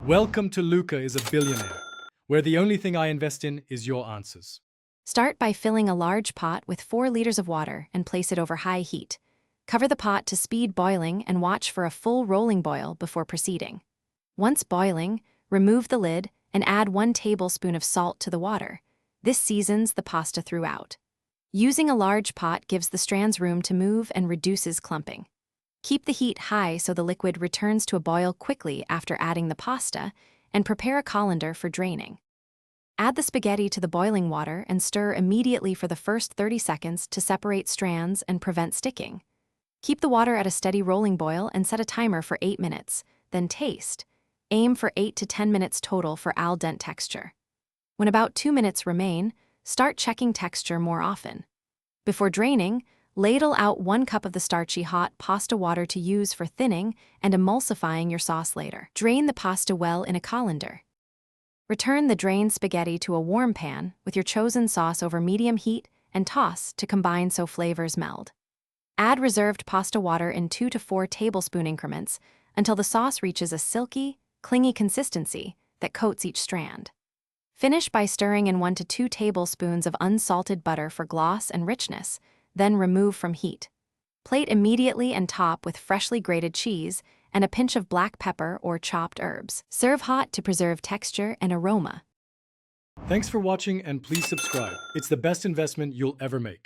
Welcome to Luca is a Billionaire, where the only thing I invest in is your answers. Start by filling a large pot with 4 liters of water and place it over high heat. Cover the pot to speed boiling and watch for a full rolling boil before proceeding. Once boiling, remove the lid and add 1 tablespoon of salt to the water. This seasons the pasta throughout. Using a large pot gives the strands room to move and reduces clumping. Keep the heat high so the liquid returns to a boil quickly after adding the pasta, and prepare a colander for draining. Add the spaghetti to the boiling water and stir immediately for the first 30 seconds to separate strands and prevent sticking. Keep the water at a steady rolling boil and set a timer for 8 minutes, then taste. Aim for 8 to 10 minutes total for al dente texture. When about 2 minutes remain, start checking texture more often. Before draining, ladle out 1 cup of the starchy hot pasta water to use for thinning and emulsifying your sauce later. Drain the pasta well in a colander. Return the drained spaghetti to a warm pan with your chosen sauce over medium heat and toss to combine so flavors meld. Add reserved pasta water in 2 to 4 tablespoon increments until the sauce reaches a silky, clingy consistency that coats each strand. Finish by stirring in 1 to 2 tablespoons of unsalted butter for gloss and richness, then remove from heat. Plate immediately and top with freshly grated cheese and a pinch of black pepper or chopped herbs. Serve hot to preserve texture and aroma. Thanks for watching and please subscribe. It's the best investment you'll ever make.